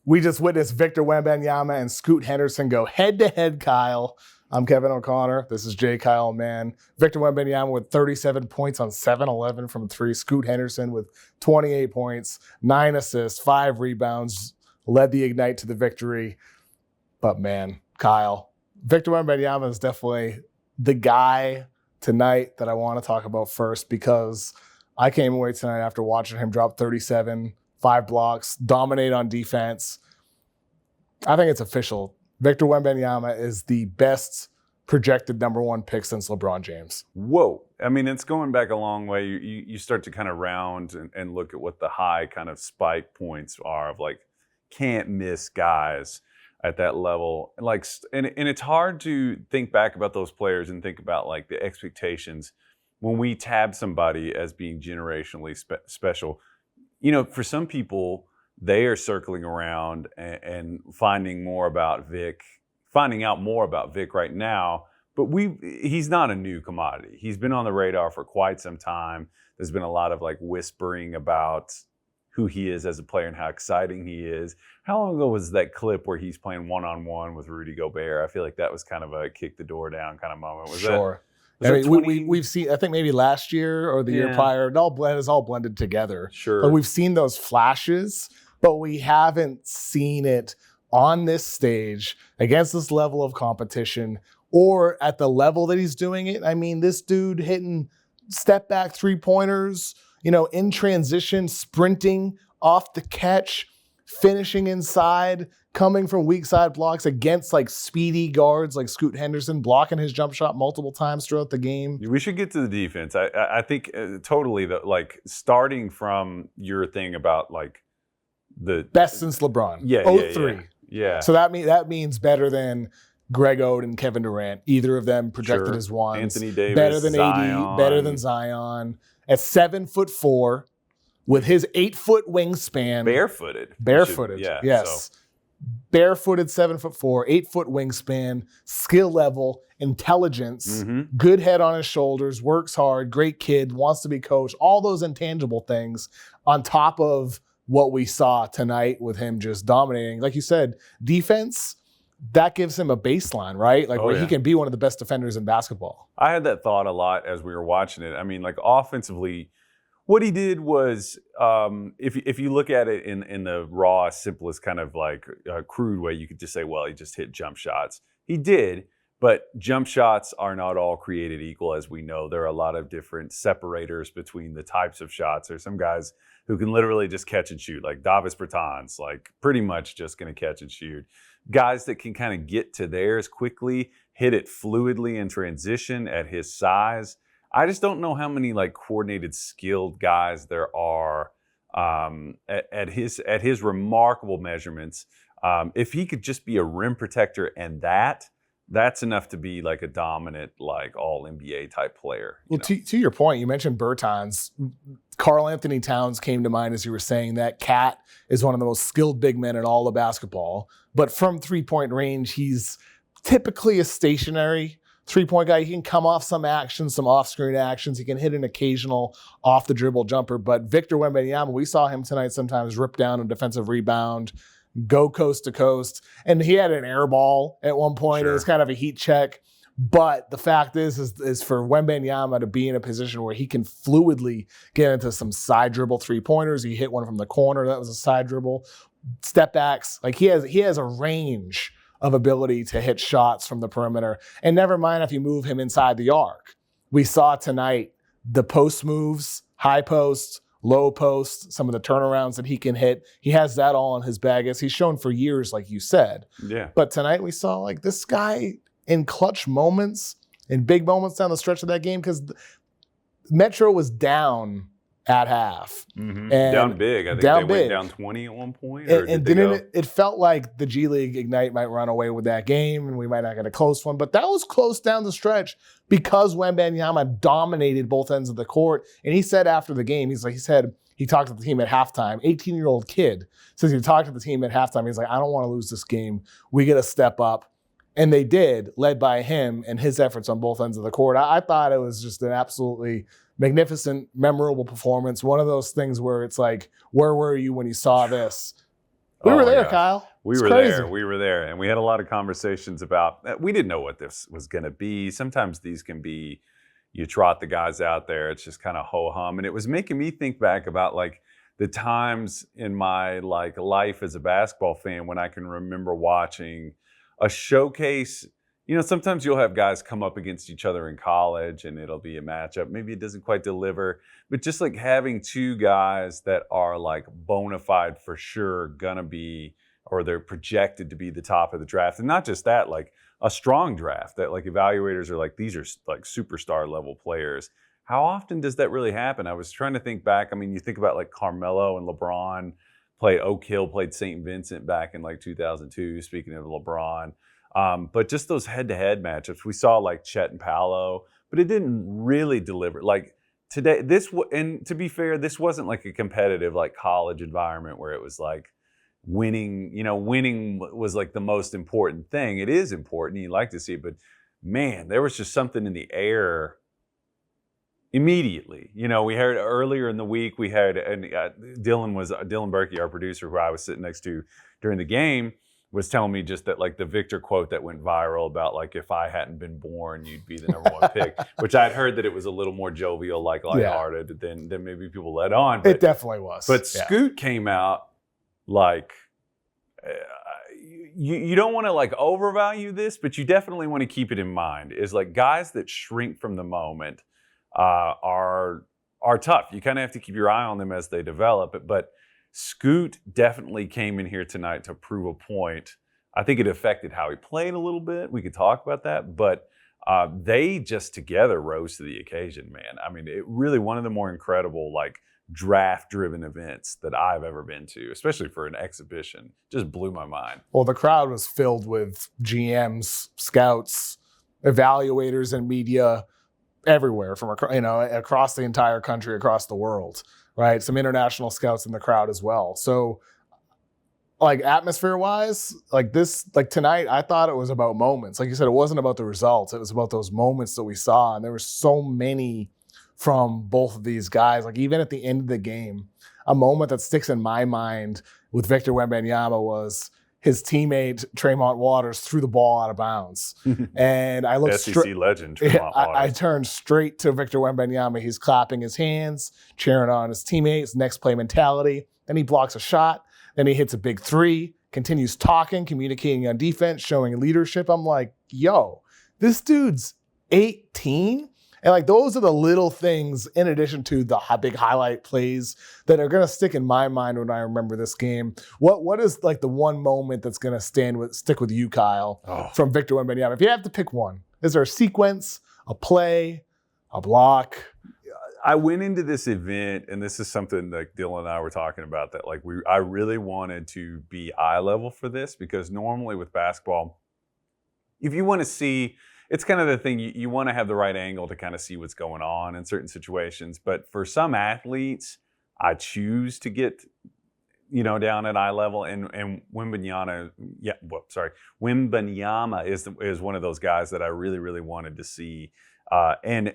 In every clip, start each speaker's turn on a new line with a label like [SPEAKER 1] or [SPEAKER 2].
[SPEAKER 1] We just witnessed Victor Wembanyama and Scoot Henderson go head-to-head, Kyle. I'm Kevin O'Connor. This is J. Kyle Mann. Victor Wembanyama with 37 points on 7-11 from three. Scoot Henderson with 28 points, 9 assists, 5 rebounds, led the Ignite to the victory. But man, Kyle, Victor Wembanyama is definitely the guy tonight that I want to talk about first, because I came away tonight after watching him drop 37, 5 blocks, dominate on defense. I think it's official. Victor Wembanyama is the best projected number 1 pick since LeBron James.
[SPEAKER 2] Whoa. I mean, it's going back a long way. You start to kind of round and look at what the high kind of spike points are of like can't miss guys at that level. Like, and it's hard to think back about those players and think about like the expectations when we tab somebody as being generationally special. You know, for some people, they are circling around and finding out more about Vic right now. But he's not a new commodity. He's been on the radar for quite some time. There's been a lot of like whispering about who he is as a player and how exciting he is. How long ago was that clip where he's playing one-on-one with Rudy Gobert? I feel like that was kind of a kick the door down kind of moment.
[SPEAKER 1] We've seen, I think maybe last year or the year prior, it was all blended together.
[SPEAKER 2] Sure.
[SPEAKER 1] But we've seen those flashes, but we haven't seen it on this stage against this level of competition or at the level that he's doing it. I mean, this dude hitting step back 3-pointers, in transition, sprinting off the catch, finishing inside, coming from weak side blocks against like speedy guards like Scoot Henderson, blocking his jump shot multiple times throughout the game.
[SPEAKER 2] We should get to the defense. I think totally that, like, starting from your thing about like the
[SPEAKER 1] best since LeBron.
[SPEAKER 2] Yeah.
[SPEAKER 1] 03.
[SPEAKER 2] Yeah.
[SPEAKER 1] So that means better than Greg Oden and Kevin Durant. Either of them projected as ones.
[SPEAKER 2] Anthony Davis,
[SPEAKER 1] better than
[SPEAKER 2] Zion.
[SPEAKER 1] AD, better than Zion. At 7'4", with his 8-foot wingspan.
[SPEAKER 2] Barefooted.
[SPEAKER 1] Yes. So. Barefooted, 7'4", 8-foot wingspan, skill level, intelligence, good head on his shoulders, works hard, great kid, wants to be coached, all those intangible things on top of what we saw tonight with him just dominating. Like you said, defense, that gives him a baseline, right? Like he can be one of the best defenders in basketball.
[SPEAKER 2] I had that thought a lot as we were watching it. I mean, like offensively, what he did was, if you look at it in the raw, simplest kind of like crude way, you could just say, well, he just hit jump shots. He did, but jump shots are not all created equal, as we know. There are a lot of different separators between the types of shots. There's some guys who can literally just catch and shoot, like Davis Bertans, like pretty much just going to catch and shoot. Guys that can kind of get to theirs quickly, hit it fluidly in transition at his size. I just don't know how many like coordinated, skilled guys there are at his remarkable measurements. If he could just be a rim protector and that's enough to be like a dominant, like all NBA type player.
[SPEAKER 1] Well, to your point, you mentioned Bertans. Karl Anthony Towns came to mind as you were saying that. Cat is one of the most skilled big men in all of basketball. But from 3-point range, he's typically a stationary 3-point guy. He can come off some actions, some off-screen actions. He can hit an occasional off-the-dribble jumper. But Victor Wembanyama, we saw him tonight sometimes rip down a defensive rebound, go coast to coast. And he had an air ball at one point. Sure. It was kind of a heat check. But the fact is for Wembanyama to be in a position where he can fluidly get into some side dribble 3-pointers. He hit one from the corner. That was a side dribble. Step backs. Like he has a range of ability to hit shots from the perimeter. And never mind if you move him inside the arc. We saw tonight the post moves, high post, low post, some of the turnarounds that he can hit. He has that all in his bag, as he's shown for years, like you said.
[SPEAKER 2] Yeah.
[SPEAKER 1] But tonight we saw like this guy in clutch moments, in big moments down the stretch of that game, because Metro was down at half.
[SPEAKER 2] And down big. I think they went down 20 at one point.
[SPEAKER 1] It felt like the G League Ignite might run away with that game and we might not get a close one, but that was close down the stretch because Wembanyama dominated both ends of the court. And he said after the game, he talked to the team at halftime, 18-year-old kid says he talked to the team at halftime. He's like, I don't want to lose this game. We got to step up. And they did, led by him and his efforts on both ends of the court. I thought it was just an absolutely magnificent, memorable performance. One of those things where it's like, where were you when you saw this? We were there,
[SPEAKER 2] gosh.
[SPEAKER 1] Kyle.
[SPEAKER 2] We
[SPEAKER 1] It's
[SPEAKER 2] were
[SPEAKER 1] crazy.
[SPEAKER 2] there. We were there. And we had a lot of conversations about, we didn't know what this was going to be. Sometimes these can be, you trot the guys out there, it's just kind of ho-hum. And it was making me think back about like the times in my like life as a basketball fan when I can remember watching a showcase. You know, sometimes you'll have guys come up against each other in college and it'll be a matchup. Maybe it doesn't quite deliver, but just like having two guys that are like bona fide for sure gonna be, or they're projected to be the top of the draft. And not just that, like a strong draft that like evaluators are like, these are like superstar level players. How often does that really happen? I was trying to think back. I mean, you think about like Carmelo and LeBron played Oak Hill, played St. Vincent back in like 2002, speaking of LeBron. But just those head-to-head matchups, we saw like Chet and Paolo, but it didn't really deliver. Like today, and to be fair, this wasn't like a competitive like college environment where it was like winning, you know, winning was like the most important thing. It is important, you like to see it, but man, there was just something in the air immediately. You know, we heard earlier in the week, we had, and Dylan Berkey, our producer, who I was sitting next to during the game, was telling me just that like the Victor quote that went viral about like, if I hadn't been born, you'd be the number one pick, which I'd heard that it was a little more jovial, like lighthearted than maybe people let on. But,
[SPEAKER 1] it definitely was.
[SPEAKER 2] But Scoot came out like, you don't want to like overvalue this, but you definitely want to keep it in mind, is like guys that shrink from the moment are tough. You kind of have to keep your eye on them as they develop. But Scoot definitely came in here tonight to prove a point. I think it affected how he played a little bit. We could talk about that, but they just together rose to the occasion, man. I mean, it really one of the more incredible like draft-driven events that I've ever been to, especially for an exhibition. Just blew my mind.
[SPEAKER 1] Well, the crowd was filled with GMs, scouts, evaluators, and media everywhere from across the entire country, across the world. Right, some international scouts in the crowd as well. So, like atmosphere-wise, like this, like tonight, I thought it was about moments. Like you said, it wasn't about the results; it was about those moments that we saw, and there were so many from both of these guys. Like even at the end of the game, a moment that sticks in my mind with Victor Wembanyama was his teammate Tremont Waters threw the ball out of bounds, and I looked
[SPEAKER 2] SEC legend Tremont Waters.
[SPEAKER 1] I turned straight to Victor Wembanyama. He's clapping his hands, cheering on his teammates. Next play mentality. Then he blocks a shot. Then he hits a big three. Continues talking, communicating on defense, showing leadership. I'm like, yo, this dude's 18. And like those are the little things in addition to the big highlight plays that are going to stick in my mind when I remember this game. What is like the one moment that's going to stick with you, Kyle, from Victor Wembanyama? If you have to pick one, is there a sequence, a play, a block?
[SPEAKER 2] I went into this event, and this is something like Dylan and I were talking about, that like I really wanted to be eye level for this, because normally with basketball, if you want to see, it's kind of the thing, you want to have the right angle to kind of see what's going on in certain situations. But for some athletes, I choose to get, down at eye level. And Wembanyama is one of those guys that I really, really wanted to see. And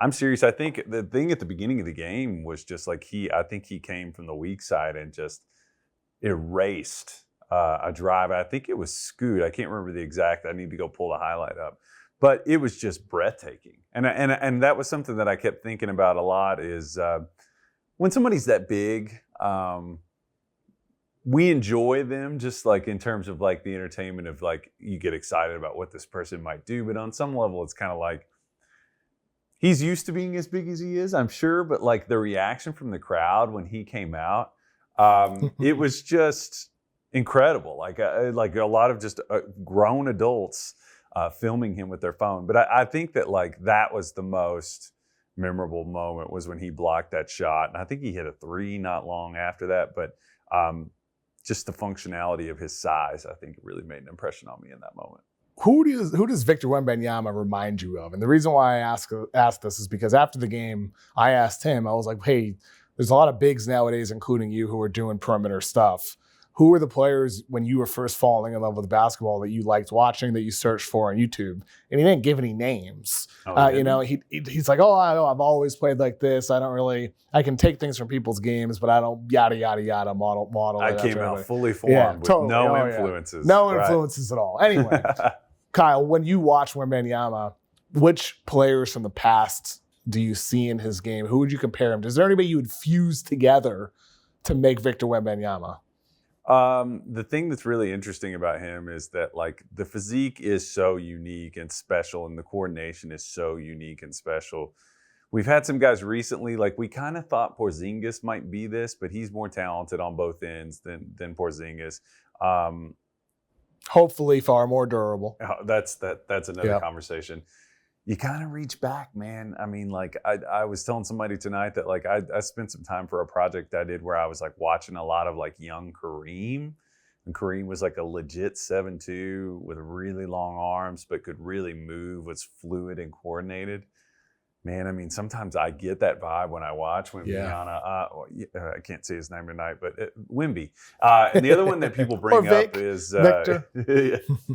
[SPEAKER 2] I'm serious. I think the thing at the beginning of the game was just like I think he came from the weak side and just erased a drive. I think it was Scoot. I can't remember the exact. I need to go pull the highlight up. But it was just breathtaking. And that was something that I kept thinking about a lot is when somebody's that big, we enjoy them just like in terms of like the entertainment of like you get excited about what this person might do. But on some level, it's kind of like he's used to being as big as he is, I'm sure. But like the reaction from the crowd when he came out, it was just incredible. Like a lot of just grown adults filming him with their phone. But I think that like that was the most memorable moment, was when he blocked that shot. And I think he hit a three not long after that. But just the functionality of his size, I think really made an impression on me in that moment.
[SPEAKER 1] Who does Victor Wembanyama remind you of? And the reason why I asked this is because after the game, I asked him, I was like, hey, there's a lot of bigs nowadays, including you, who are doing perimeter stuff. who were the players when you were first falling in love with basketball that you liked watching, that you searched for on YouTube? And he didn't give any names. He's like, oh, I know, I've always played like this. I can take things from people's games, but I don't yada, yada, yada model.
[SPEAKER 2] I came out fully formed with no influences.
[SPEAKER 1] No influences at all. Anyway, Kyle, when you watch Wembanyama, which players from the past do you see in his game? Who would you compare him to? Is there anybody you would fuse together to make Victor Wembanyama?
[SPEAKER 2] The thing that's really interesting about him is that like the physique is so unique and special, and the coordination is so unique and special. We've had some guys recently, like we kind of thought Porzingis might be this, but he's more talented on both ends than Porzingis.
[SPEAKER 1] Hopefully far more durable.
[SPEAKER 2] That's another conversation. You kind of reach back, man. I mean, like I was telling somebody tonight that like I spent some time for a project I did where I was like watching a lot of like young Kareem. And Kareem was like a legit 7'2" with really long arms, but could really move, was fluid and coordinated. Man, I mean, sometimes I get that vibe when I watch Wembanyama. I can't say his name tonight, but Wemby. And the other one that people bring up is
[SPEAKER 1] Victor.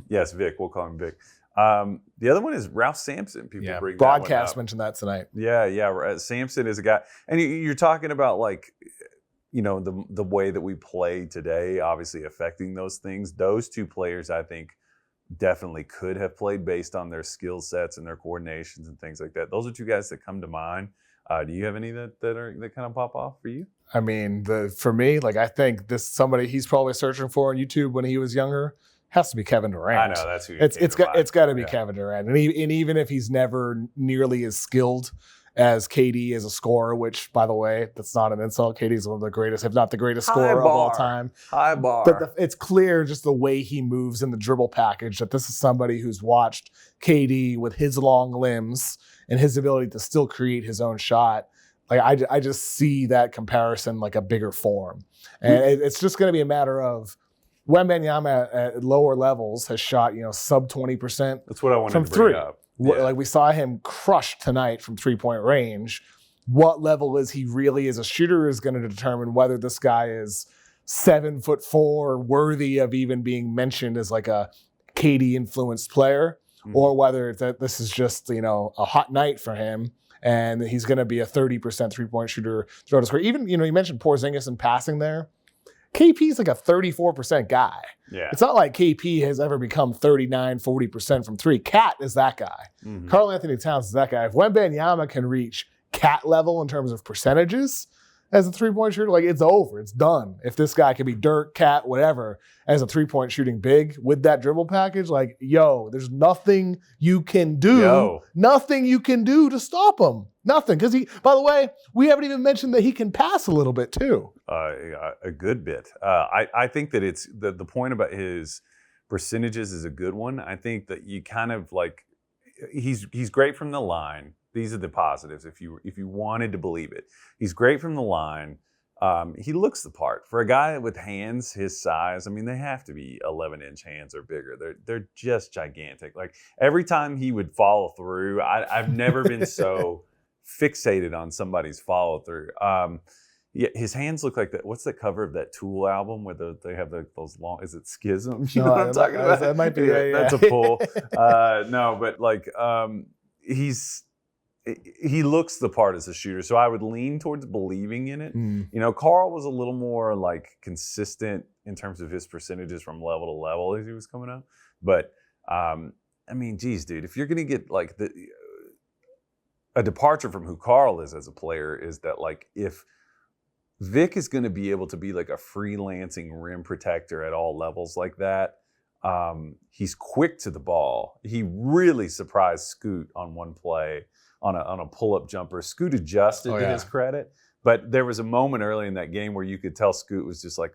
[SPEAKER 2] Yes, Vic. We'll call him Vic. The other one is Ralph Sampson. People bring
[SPEAKER 1] broadcast mentioned that tonight.
[SPEAKER 2] Yeah. Sampson is a guy, and you're talking about like, you know, the way that we play today, obviously affecting those things. Those two players, I think, definitely could have played based on their skill sets and their coordinations and things like that. Those are two guys that come to mind. Do you have any that kind of pop off for you?
[SPEAKER 1] I mean, for me, like I think somebody he's probably searching for on YouTube when he was younger has to be Kevin Durant.
[SPEAKER 2] I know that's who.
[SPEAKER 1] It's got to be Kevin Durant, and even if he's never nearly as skilled as KD as a scorer, which, by the way, that's not an insult. KD is one of the greatest, if not the greatest scorer of all time.
[SPEAKER 2] High bar.
[SPEAKER 1] But it's clear just the way he moves in the dribble package that this is somebody who's watched KD with his long limbs and his ability to still create his own shot. Like I just see that comparison like a bigger form. And it's just going to be a matter of Wembanyama at lower levels has shot, sub 20%.
[SPEAKER 2] That's what I wanted
[SPEAKER 1] from
[SPEAKER 2] to bring
[SPEAKER 1] three.
[SPEAKER 2] up.
[SPEAKER 1] Yeah. Like we saw him crush tonight from 3-point range. What level is he really as a shooter is going to determine whether this guy is 7'4", worthy of even being mentioned as like a KD influenced player, or whether this is just, a hot night for him and he's going to be a 30% 3-point shooter throughout his career. Even, you mentioned Porzingis and passing there. KP's like a 34% guy.
[SPEAKER 2] Yeah.
[SPEAKER 1] It's not like KP has ever become 39, 40% from three. Cat is that guy. Karl Anthony Towns is that guy. If Wembanyama can reach Cat level in terms of percentages as a 3-point shooter, like it's over. It's done. If this guy can be Dirk, Cat, whatever, as a 3-point shooting big with that dribble package, like, there's nothing you can do. Nothing you can do to stop him. Nothing. Because by the way, we haven't even mentioned that he can pass a little bit too.
[SPEAKER 2] A good bit. I think that it's the point about his percentages is a good one. I think that you kind of like, he's great from the line. These are the positives if you wanted to believe it. He's great from the line. He looks the part. For a guy with hands his size, I mean, they have to be 11-inch hands or bigger. They're just gigantic. Like every time he would follow through, I've never been so fixated on somebody's follow through. His hands look like that. What's the cover of that Tool album where they have those long? Is it Schism? You know what I'm talking about?
[SPEAKER 1] That might be.
[SPEAKER 2] That's a pull. No, but like he looks the part as a shooter, so I would lean towards believing in it. Karl was a little more like consistent in terms of his percentages from level to level as he was coming up. But I mean, geez, dude, if you're gonna get like a departure from who Karl is as a player, is that like if Vic is going to be able to be like a freelancing rim protector at all levels like that. He's quick to the ball. He really surprised Scoot on one play on a pull-up jumper. Scoot adjusted to his credit, but there was a moment early in that game where you could tell Scoot was just like,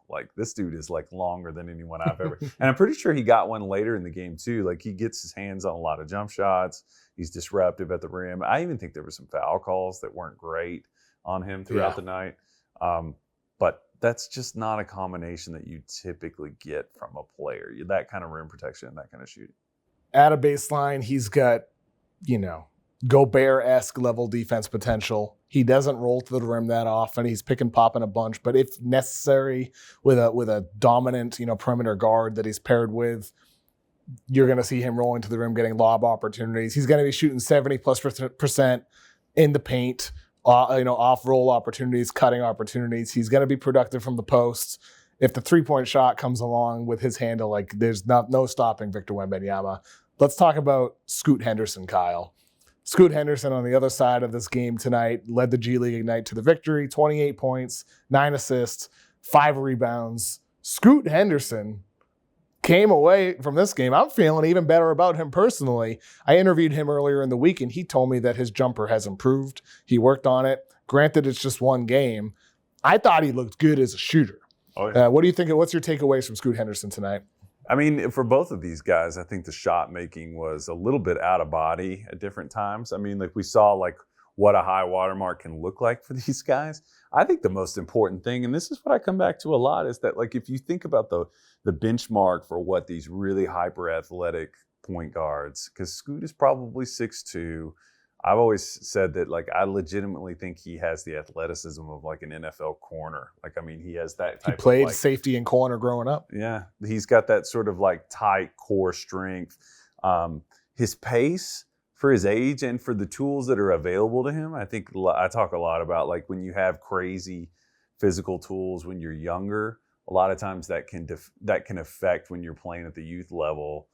[SPEAKER 2] like this dude is like longer than anyone I've ever. And I'm pretty sure he got one later in the game too. Like he gets his hands on a lot of jump shots. He's disruptive at the rim. I even think there were some foul calls that weren't great on him throughout the night. But that's just not a combination that you typically get from a player. That kind of rim protection and that kind of shooting.
[SPEAKER 1] At a baseline, he's got, Gobert-esque level defense potential. He doesn't roll to the rim that often. He's pick and pop in a bunch, but if necessary, with a dominant, perimeter guard that he's paired with, you're going to see him rolling to the rim, getting lob opportunities. He's going to be shooting 70+% in the paint, off roll opportunities, cutting opportunities. He's going to be productive from the post. If the 3-point shot comes along with his handle, like there's no stopping Victor Wembanyama. Let's talk about Scoot Henderson, Kyle. Scoot Henderson on the other side of this game tonight led the G League Ignite to the victory, 28 points, 9 assists, 5 rebounds. Scoot Henderson came away from this game. I'm feeling even better about him personally. I interviewed him earlier in the week, and he told me that his jumper has improved. He worked on it. Granted, it's just one game. I thought he looked good as a shooter.
[SPEAKER 2] Oh, yeah.
[SPEAKER 1] What do you think? What's your takeaways from Scoot Henderson tonight?
[SPEAKER 2] I mean, for both of these guys, I think the shot making was a little bit out of body at different times. I mean, like we saw like what a high watermark can look like for these guys. I think the most important thing, and this is what I come back to a lot, is that like if you think about the benchmark for what these really hyper athletic point guards, because Scoot is probably 6'2". I've always said that like I legitimately think he has the athleticism of like an NFL corner. Like I mean, he has that type
[SPEAKER 1] He played
[SPEAKER 2] of like,
[SPEAKER 1] safety and corner growing up.
[SPEAKER 2] Yeah, he's got that sort of like tight core strength. His pace for his age and for the tools that are available to him. I think I talk a lot about like when you have crazy physical tools when you're younger, a lot of times that can affect when you're playing at the youth level.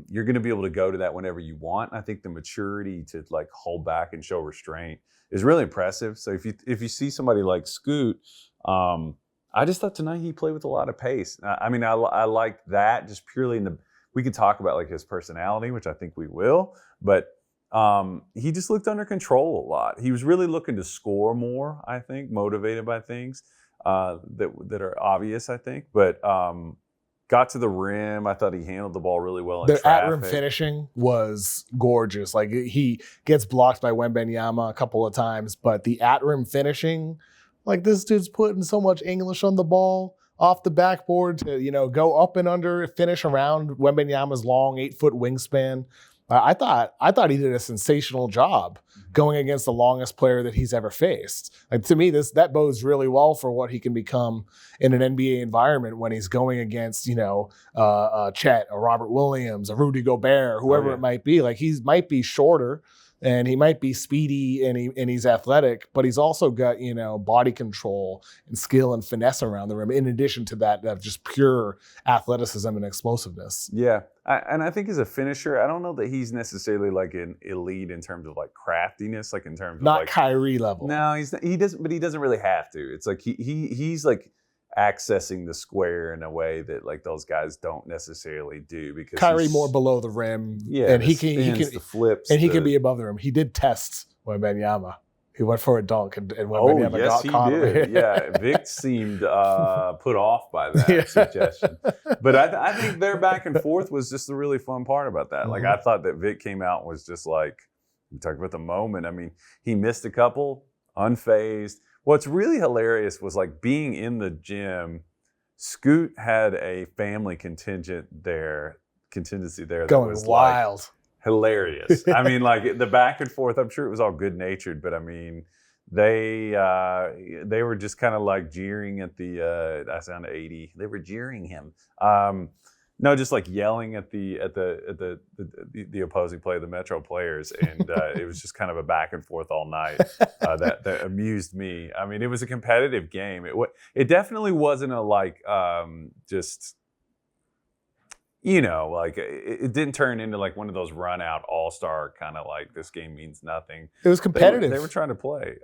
[SPEAKER 2] You're going to be able to go to that whenever you want. I think the maturity to like hold back and show restraint is really impressive. So if you see somebody like Scoot, I just thought tonight he played with a lot of pace. I mean, I like that just purely we could talk about like his personality, which I think we will, but he just looked under control a lot. He was really looking to score more, I think, motivated by things that are obvious, I think, but got to the rim. I thought he handled the ball really well in
[SPEAKER 1] The
[SPEAKER 2] traffic.
[SPEAKER 1] at-rim finishing was gorgeous. Like he gets blocked by Wembanyama a couple of times, but the at-rim finishing, like this dude's putting so much English on the ball off the backboard to, go up and under, finish around Wembanyama's long 8-foot wingspan. I thought he did a sensational job going against the longest player that he's ever faced. Like to me, that bodes really well for what he can become in an NBA environment when he's going against, Chet or Robert Williams or Rudy Gobert, whoever it might be. Like he might be shorter and he might be speedy and he's athletic, but he's also got, body control and skill and finesse around the rim in addition to that just pure athleticism and explosiveness.
[SPEAKER 2] Yeah. And I think as a finisher, I don't know that he's necessarily like an elite in terms of like craftiness, like in terms of
[SPEAKER 1] not
[SPEAKER 2] like
[SPEAKER 1] Kyrie level.
[SPEAKER 2] No, he doesn't really have to. It's like he's like accessing the square in a way that like those guys don't necessarily do because
[SPEAKER 1] Kyrie more below the rim.
[SPEAKER 2] Yeah,
[SPEAKER 1] and he
[SPEAKER 2] can the flips.
[SPEAKER 1] And he can be above the rim. He did test Wembanyama. He went for a dunk and Wembanyama got caught.
[SPEAKER 2] Oh, yes, he did. Yeah, Vic seemed put off by that suggestion. But I think their back and forth was just the really fun part about that. Like, I thought that Vic came out and was just like, we talked about the moment. I mean, he missed a couple, unfazed. What's really hilarious was like being in the gym, Scoot had a family contingency there that
[SPEAKER 1] going
[SPEAKER 2] was
[SPEAKER 1] wild.
[SPEAKER 2] Like, hilarious. I mean, like the back and forth, I'm sure it was all good natured, but I mean, they were just kind of like jeering at I sound 80. They were jeering him. No, just like yelling at the opposing player, the Metro players, and it was just kind of a back and forth all night that amused me. I mean, it was a competitive game. It definitely wasn't a like just. Like it didn't turn into like one of those run out all-star kind of like this game means nothing.
[SPEAKER 1] It was competitive.
[SPEAKER 2] They were trying to play.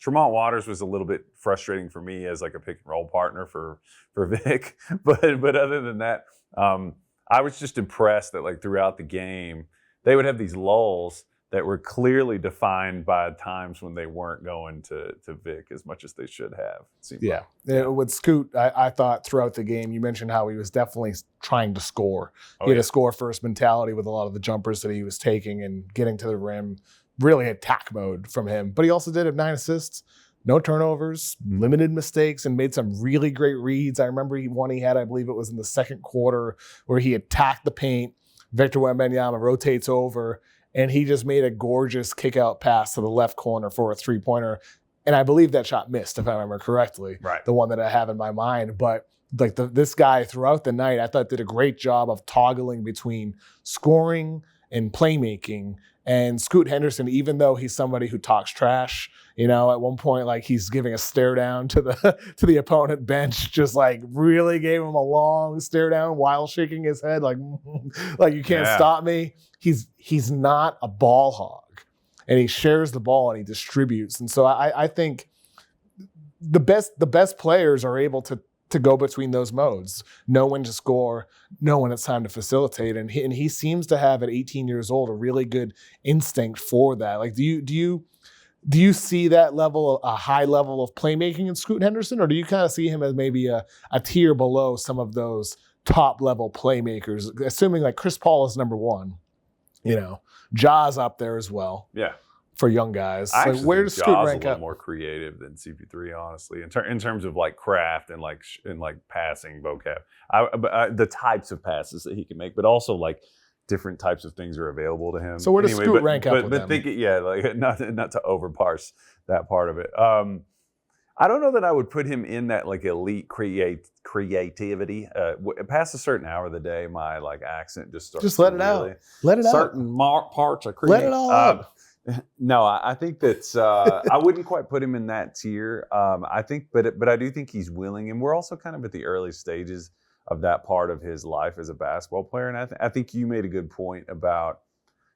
[SPEAKER 2] Tremont Waters was a little bit frustrating for me as like a pick and roll partner for Vic. But other than that, I was just impressed that like throughout the game, they would have these lulls that were clearly defined by times when they weren't going to Vic as much as they should have.
[SPEAKER 1] Yeah. With Scoot, I thought throughout the game, you mentioned how he was definitely trying to score. He had a score first mentality with a lot of the jumpers that he was taking and getting to the rim. Really attack mode from him. But he also did have 9 assists, no turnovers, limited mistakes, and made some really great reads. I remember one he had, I believe it was in the second quarter, where he attacked the paint. Victor Wembanyama rotates over, and he just made a gorgeous kick-out pass to the left corner for a three-pointer. And I believe that shot missed, if I remember correctly,
[SPEAKER 2] Right.
[SPEAKER 1] the one that I have in my mind. But like this guy throughout the night, I thought did a great job of toggling between scoring and playmaking. And Scoot Henderson, even though he's somebody who talks trash, at one point, like he's giving a stare down to the opponent bench, just like really gave him a long stare down while shaking his head, like you can't stop me. He's not a ball hog, and he shares the ball and he distributes. And so I think the best players are able to go between those modes, know when to score, know when it's time to facilitate, and he seems to have at 18 years old a really good instinct for that. Like, do you see that level, a high level of playmaking in Scoot Henderson, or do you kind of see him as maybe a tier below some of those top level playmakers? Assuming like Chris Paul is number one, Ja's up there as well.
[SPEAKER 2] Yeah.
[SPEAKER 1] For young guys.
[SPEAKER 2] I
[SPEAKER 1] So where does Scoot
[SPEAKER 2] Ja's
[SPEAKER 1] rank
[SPEAKER 2] a little
[SPEAKER 1] up?
[SPEAKER 2] more creative than CP3, honestly, in terms of like craft and like passing vocab. The types of passes that he can make, but also like different types of things are available to him.
[SPEAKER 1] So where does Scoot rank up with them?
[SPEAKER 2] Like not to overparse that part of it. I don't know that I would put him in that like elite creativity. Past a certain hour of the day, my like accent just starts.
[SPEAKER 1] Just let it out. Let it out.
[SPEAKER 2] Certain parts are create.
[SPEAKER 1] Let it all out.
[SPEAKER 2] No, I think that's. I wouldn't quite put him in that tier. I think, but I do think he's willing, and we're also kind of at the early stages of that part of his life as a basketball player. And I think you made a good point about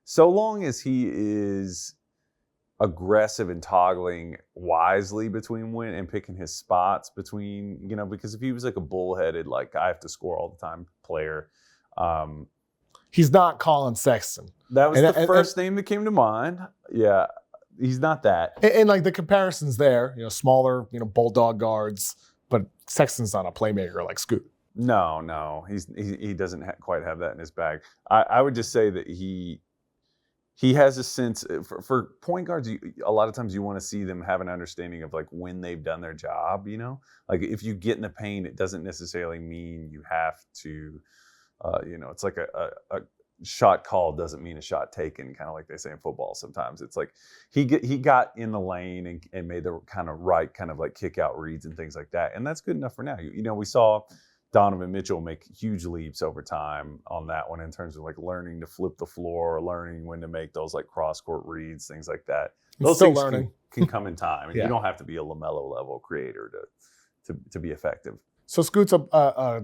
[SPEAKER 2] so long as he is aggressive and toggling wisely between win and picking his spots between, because if he was like a bullheaded, like I have to score all the time player.
[SPEAKER 1] He's not Colin Sexton.
[SPEAKER 2] That was the first name that came to mind. Yeah, he's not that.
[SPEAKER 1] And like the comparisons there, smaller, bulldog guards, but Sexton's not a playmaker like Scoot.
[SPEAKER 2] No, he doesn't quite have that in his bag. I would just say that he has a sense for point guards. A lot of times you want to see them have an understanding of like when they've done their job. Like if you get in the paint, it doesn't necessarily mean you have to. It's like a shot called doesn't mean a shot taken, kind of like they say in football sometimes. It's like he got in the lane and made the kind of right kind of like kick out reads and things like that. And that's good enough for now. We saw Donovan Mitchell make huge leaps over time on that one in terms of like learning to flip the floor, learning when to make those like cross court reads, things like that. Those
[SPEAKER 1] still
[SPEAKER 2] things
[SPEAKER 1] learning.
[SPEAKER 2] Can come in time. And
[SPEAKER 1] Yeah.
[SPEAKER 2] You don't have to be a LaMelo level creator to be effective.
[SPEAKER 1] So Scoot's a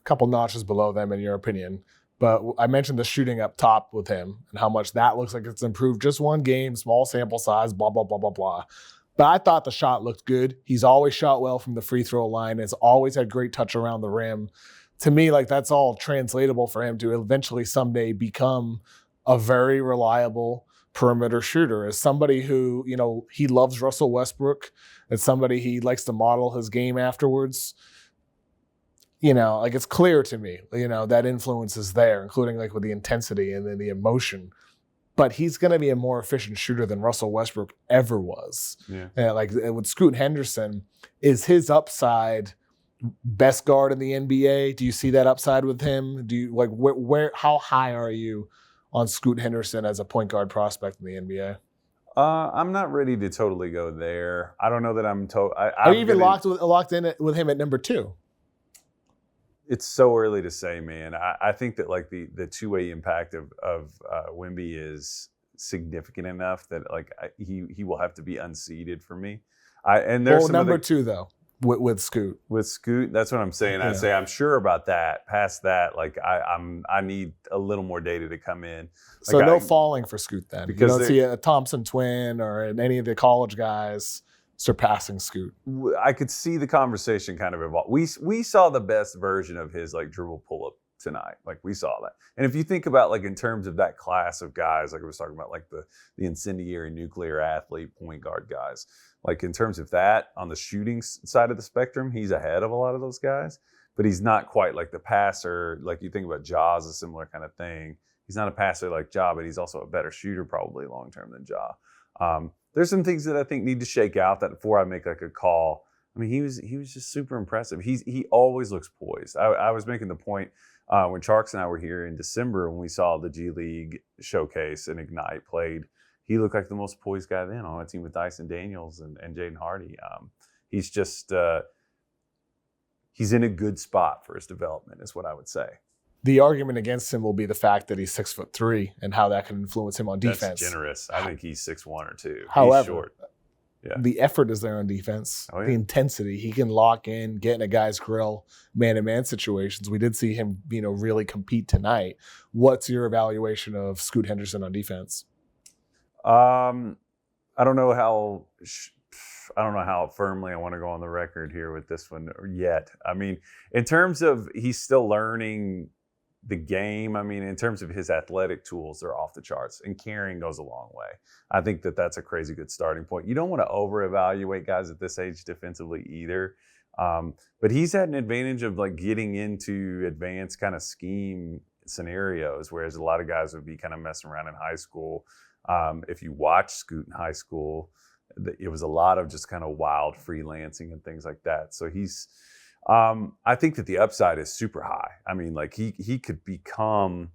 [SPEAKER 1] couple notches below them in your opinion. But I mentioned the shooting up top with him and how much that looks like it's improved. Just one game, small sample size, blah, blah, blah, blah, blah. But I thought the shot looked good. He's always shot well from the free throw line. Has always had great touch around the rim. To me, like that's all translatable for him to eventually someday become a very reliable perimeter shooter. As somebody who, he loves Russell Westbrook. As somebody he likes to model his game afterwards. Like it's clear to me, that influence is there, including like with the intensity and then the emotion. But he's going to be a more efficient shooter than Russell Westbrook ever was.
[SPEAKER 2] Yeah.
[SPEAKER 1] Like with Scoot Henderson, is his upside best guard in the NBA? Do you see that upside with him? Do you like where? How high are you on Scoot Henderson as a point guard prospect in the NBA?
[SPEAKER 2] I'm not ready to totally go there. I don't know that I'm.
[SPEAKER 1] Are you even locked in with him at number 2?
[SPEAKER 2] It's so early to say, man. I think that like the two-way impact of Wemby is significant enough that like he will have to be unseated for me. And there's some
[SPEAKER 1] number 2 though with Scoot.
[SPEAKER 2] With Scoot, that's what I'm saying.
[SPEAKER 1] Yeah.
[SPEAKER 2] I say I'm sure about that. Past that, like I need a little more data to come in.
[SPEAKER 1] So no falling for Scoot then.
[SPEAKER 2] Because
[SPEAKER 1] you don't see a Thompson twin or any of the college guys surpassing Scoot.
[SPEAKER 2] I could see the conversation kind of evolve. We saw the best version of his like dribble pull-up tonight. Like we saw that. And if you think about like in terms of that class of guys, like I was talking about like the incendiary nuclear athlete point guard guys, like in terms of that on the shooting side of the spectrum, he's ahead of a lot of those guys, but he's not quite like the passer. Like you think about Ja as a similar kind of thing. He's not a passer like Ja, but he's also a better shooter probably long-term than Ja. There's some things that I think need to shake out that before I make like a call. I mean, he was just super impressive. He always looks poised. I was making the point when Charks and I were here in December, when we saw the G League showcase and Ignite played, he looked like the most poised guy then on a team with Dyson Daniels and Jaden Hardy. He's just he's in a good spot for his development, is what I would say.
[SPEAKER 1] The argument against him will be the fact that he's 6'3" and how that can influence him on defense.
[SPEAKER 2] That's generous. I think he's 6'1" or 2".
[SPEAKER 1] However,
[SPEAKER 2] he's short. Yeah.
[SPEAKER 1] The effort is there on defense.
[SPEAKER 2] Oh, yeah.
[SPEAKER 1] The intensity. He can lock in, get in a guy's grill, man-to-man situations. We did see him, really compete tonight. What's your evaluation of Scoot Henderson on defense?
[SPEAKER 2] I don't know how firmly I want to go on the record here with this one yet. I mean, in terms of he's still learning the game. I mean, in terms of his athletic tools, they're off the charts, and carrying goes a long way. I think that that's a crazy good starting point. You don't want to over-evaluate guys at this age defensively either. But he's had an advantage of like getting into advanced kind of scheme scenarios, whereas a lot of guys would be kind of messing around in high school. If you watch Scoot in high school, it was a lot of just kind of wild freelancing and things like that. So he's, I think that the upside is super high. I mean, like he could become,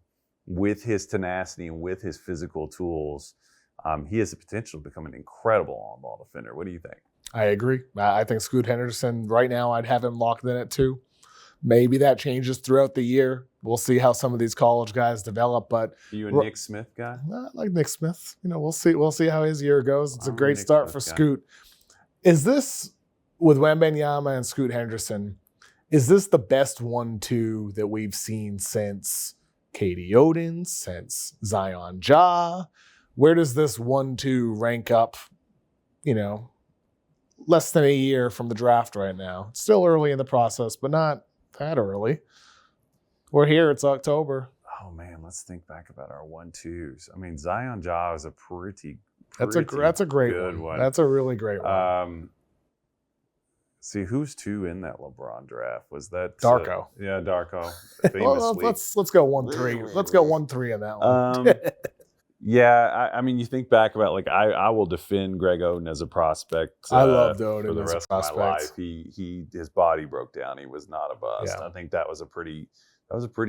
[SPEAKER 2] with his tenacity and with his physical tools, he has the potential to become an incredible on-ball defender. What do you think?
[SPEAKER 1] I agree. I think Scoot Henderson, right now, I'd have him locked in at 2. Maybe that changes throughout the year. We'll see how some of these college guys develop. But
[SPEAKER 2] are you a Nick Smith guy?
[SPEAKER 1] Not like Nick Smith. We'll see. We'll see how his year goes. It's a great start for Scoot. Is this, with Wembanyama and Scoot Henderson, is this the best 1-2 that we've seen since Katie Oden, since Zion Ja? Where does this 1-2 rank up, less than a year from the draft right now? It's still early in the process, but not that early. We're here. It's October.
[SPEAKER 2] Oh, man. Let's think back about our 1-2s. I mean, Zion Ja is a pretty
[SPEAKER 1] that's a great one. That's a really great one.
[SPEAKER 2] See, who's 2 in that LeBron draft? Was that
[SPEAKER 1] Darko?
[SPEAKER 2] Yeah, Darko.
[SPEAKER 1] Well, let's go 1-3. Let's go 1-3 in that one.
[SPEAKER 2] Yeah, I mean, you think back about, like, I will defend Greg Oden as a prospect.
[SPEAKER 1] I loved Oden
[SPEAKER 2] for the rest of my life. His body broke down. He was not a bust. Yeah. I think that was a pretty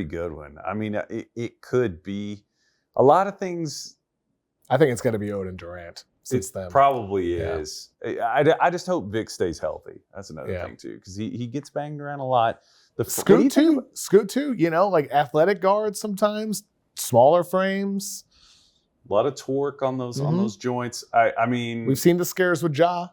[SPEAKER 2] good one. I mean, it could be a lot of things.
[SPEAKER 1] I think it's going to be Oden Durant since then.
[SPEAKER 2] Probably is. I just hope Vic stays healthy. That's another thing too, because he gets banged around a lot.
[SPEAKER 1] Scoot too. Like athletic guards sometimes, smaller frames.
[SPEAKER 2] A lot of torque on those joints. I mean,
[SPEAKER 1] we've seen the scares with Ja.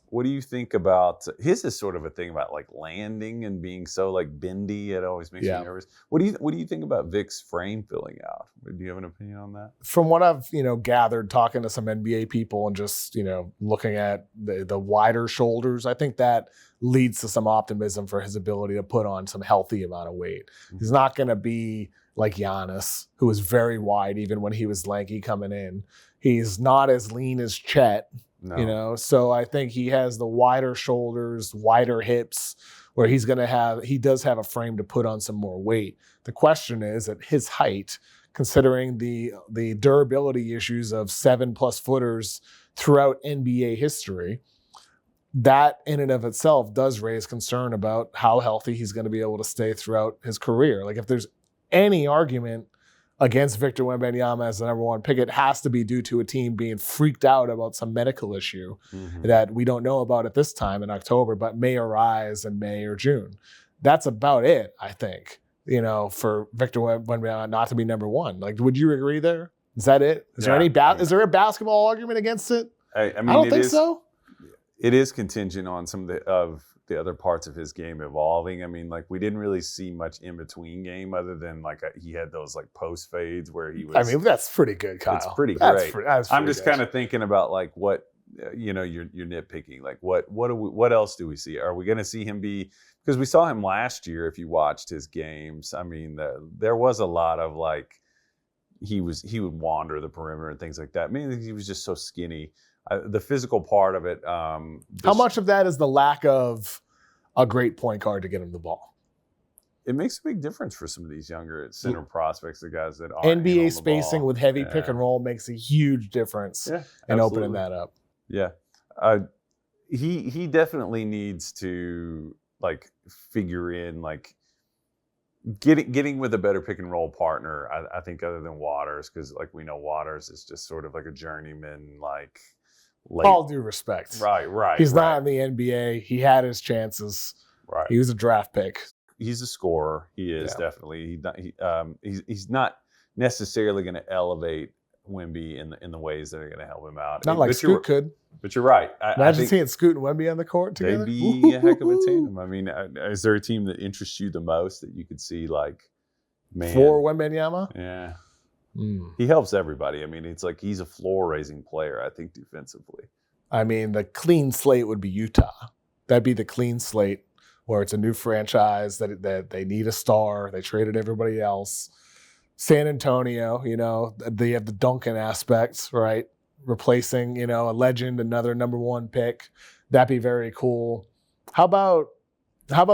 [SPEAKER 2] What do you think about his? Is sort of a thing about like landing and being so like bendy. It always makes me nervous. What do you think about Vic's frame filling out? Do you have an opinion on that?
[SPEAKER 1] From what I've gathered, talking to some NBA people and just looking at the wider shoulders, I think that leads to some optimism for his ability to put on some healthy amount of weight. Mm-hmm. He's not going to be like Giannis, who was very wide even when he was lanky coming in. He's not as lean as Chet. No. So I think he has the wider shoulders, wider hips, where he does have a frame to put on some more weight. The question is, at his height, considering the durability issues of 7+ footers throughout NBA history, that in and of itself does raise concern about how healthy he's going to be able to stay throughout his career. Like if there's any argument against Victor Wembanyama as the number 1 pick, it has to be due to a team being freaked out about some medical issue that we don't know about at this time in October, but may arise in May or June. That's about it, I think, for Victor Wembanyama not to be number 1. Like, would you agree there? Is that it? Is there is there a basketball argument against it?
[SPEAKER 2] I mean,
[SPEAKER 1] I don't think so.
[SPEAKER 2] It is contingent on some of the other parts of his game evolving. I mean, like we didn't really see much in between game other than like he had those like post fades where he was.
[SPEAKER 1] I mean, that's pretty good, Kyle.
[SPEAKER 2] It's pretty great. I'm just kind of thinking about like what you're nitpicking. Like what else do we see? Are we going to see him be? Because we saw him last year. If you watched his games, I mean, there was a lot of like he would wander the perimeter and things like that. I mean, he was just so skinny. The physical part of it.
[SPEAKER 1] How much of that is the lack of a great point guard to get him the ball?
[SPEAKER 2] It makes a big difference for some of these younger center prospects, the guys that are
[SPEAKER 1] NBA spacing with heavy pick and roll makes a huge difference in opening that up.
[SPEAKER 2] Yeah, he definitely needs to like figure in like getting with a better pick and roll partner. I think other than Waters, because like we know Waters is just sort of like a journeyman, like late.
[SPEAKER 1] All due respect.
[SPEAKER 2] Right.
[SPEAKER 1] He's not in the NBA. He had his chances.
[SPEAKER 2] Right.
[SPEAKER 1] He was a draft pick.
[SPEAKER 2] He's a scorer. He is definitely. He's not necessarily going to elevate Wemby in the ways that are going to help him out.
[SPEAKER 1] Not like Scoot could.
[SPEAKER 2] But you're right.
[SPEAKER 1] Imagine seeing Scoot and Wemby on the court together.
[SPEAKER 2] They'd be a heck of a tandem. I mean, is there a team that interests you the most that you could see like Mann?
[SPEAKER 1] For Wembanyama?
[SPEAKER 2] Yeah. He helps everybody. I mean, it's like he's a floor-raising player, I think, defensively.
[SPEAKER 1] I mean, the clean slate would be Utah. That'd be the clean slate where it's a new franchise that they need a star. They traded everybody else. San Antonio, they have the Duncan aspects, right? Replacing, a legend, another number one pick. That'd be very cool. How about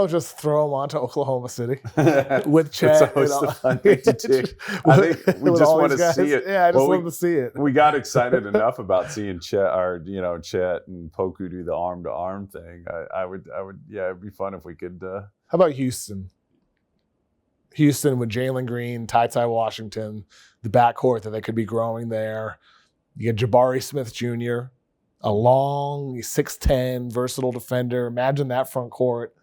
[SPEAKER 1] just throw him onto Oklahoma City with Chet?
[SPEAKER 2] It's always the fun thing to do. I think we just want to see it.
[SPEAKER 1] Yeah, I just love to see it.
[SPEAKER 2] We got excited enough about seeing Chet and Poku do the arm to arm thing. I would, yeah, it'd be fun if we could.
[SPEAKER 1] How about Houston? Houston with Jalen Green, Ty Washington, the backcourt that they could be growing there. You get Jabari Smith Jr., a long 6'10", versatile defender. Imagine that front court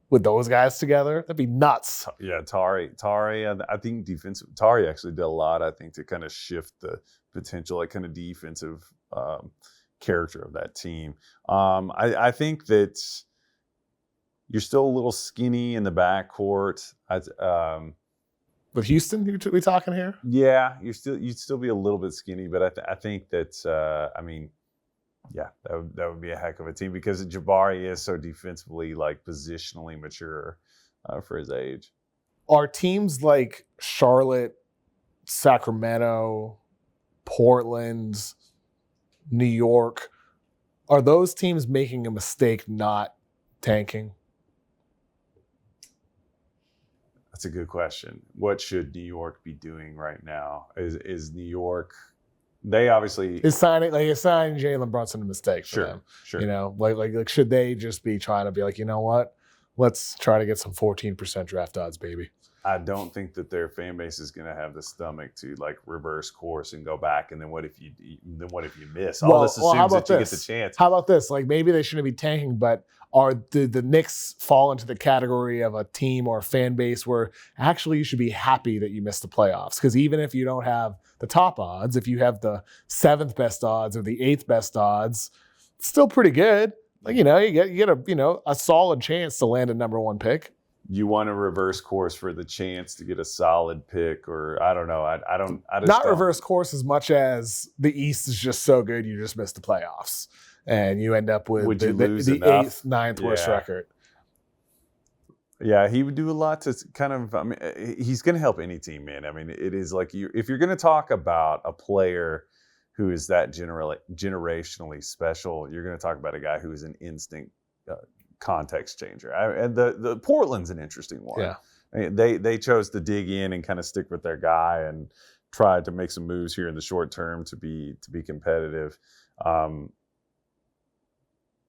[SPEAKER 1] with those guys together. That'd be nuts.
[SPEAKER 2] Yeah, Tari. I think Tari actually did a lot, I think, to kind of shift the potential, like kind of defensive character of that team. I think that you're still a little skinny in the backcourt.
[SPEAKER 1] With Houston, we talking here?
[SPEAKER 2] Yeah, you'd still be a little bit skinny, but I think that that would be a heck of a team because Jabari is so defensively, like positionally mature for his age.
[SPEAKER 1] Are teams like Charlotte, Sacramento, Portland, New York, are those teams making a mistake not tanking?
[SPEAKER 2] That's a good question. What should New York be doing right now? Is New York? They obviously
[SPEAKER 1] is signing Jalen Brunson a mistake for them.
[SPEAKER 2] Sure.
[SPEAKER 1] Like should they just be trying to be like, you know what? Let's try to get some 14% draft odds, baby.
[SPEAKER 2] I don't think that their fan base is going to have the stomach to like reverse course and go back. And then what if you miss? All this assumes that you get the chance.
[SPEAKER 1] How about this? Like maybe they shouldn't be tanking, but the Knicks fall into the category of a team or a fan base where actually you should be happy that you missed the playoffs? Because even if you don't have the top odds, if you have the 7th best odds or the 8th best odds, it's still pretty good. Like, you get a solid chance to land a number one pick.
[SPEAKER 2] You want to reverse course for the chance to get a solid pick, or I don't know. I just
[SPEAKER 1] not reverse course as much as the East is just so good you just miss the playoffs and you end up with the 8th, 9th worst record.
[SPEAKER 2] Yeah, he would do a lot to kind of. I mean, he's going to help any team, man. I mean, it is like if you're going to talk about a player who is that generationally special, you're going to talk about a guy who is an instant context changer. And the Portland's an interesting one.
[SPEAKER 1] Yeah.
[SPEAKER 2] I mean, they chose to dig in and kind of stick with their guy and try to make some moves here in the short term to be competitive.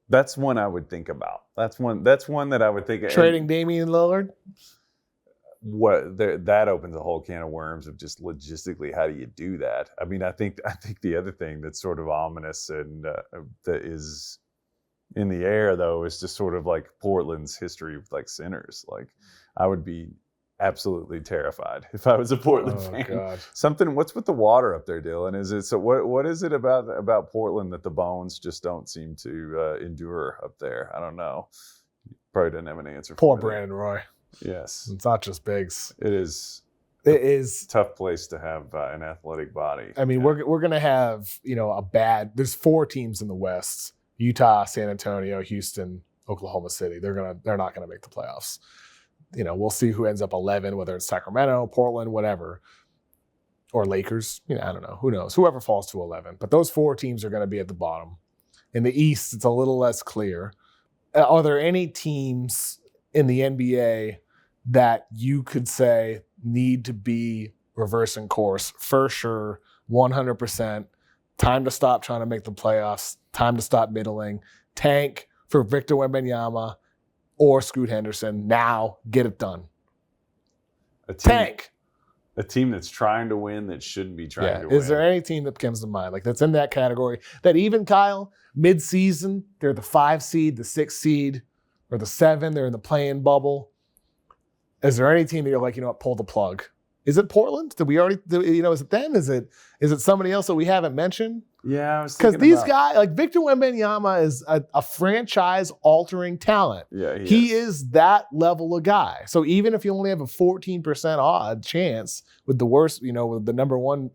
[SPEAKER 2] That's one I would think about. That's one that I would think.
[SPEAKER 1] Trading Damian Lillard?
[SPEAKER 2] That opens a whole can of worms of just logistically how do you do that? I mean, I think the other thing that's sort of ominous and that is in the air though is just sort of like Portland's history with like centers. Like I would be absolutely terrified if I was a Portland fan. God. What's with the water up there, Dylan? Is it so? What is it about Portland that the bones just don't seem to endure up there? I don't know. Probably didn't have an answer.
[SPEAKER 1] Poor Brandon Roy.
[SPEAKER 2] Yes,
[SPEAKER 1] it's not just bigs.
[SPEAKER 2] It is
[SPEAKER 1] a
[SPEAKER 2] tough place to have an athletic body.
[SPEAKER 1] I mean, we're gonna have there's 4 teams in the West: Utah, San Antonio, Houston, Oklahoma City. They're not gonna make the playoffs. We'll see who ends up 11, whether it's Sacramento, Portland, whatever, or Lakers. I don't know. Who knows? Whoever falls to 11. But those 4 teams are going to be at the bottom. In the East, it's a little less clear. Are there any teams in the NBA that you could say need to be reversing course? For sure, 100%. Time to stop trying to make the playoffs. Time to stop middling. Tank for Victor Wembanyama or Scoot Henderson. Now, get it done. Tank.
[SPEAKER 2] A team that's trying to win that shouldn't be trying to win.
[SPEAKER 1] Is there any team that comes to mind, like that's in that category, that even, Kyle, mid-season, they're the 5 seed, the 6 seed, or the 7, they're in the play-in bubble. Is there any team that you're like, you know what, pull the plug? Is it Portland? Did we already, is it them? Is it somebody else that we haven't mentioned?
[SPEAKER 2] Yeah, I was
[SPEAKER 1] because
[SPEAKER 2] thinking
[SPEAKER 1] these
[SPEAKER 2] about,
[SPEAKER 1] guys, like Victor Wembanyama, is a franchise-altering talent.
[SPEAKER 2] Yeah,
[SPEAKER 1] he is that level of guy. So even if you only have a 14% odd chance with the worst, with the number one,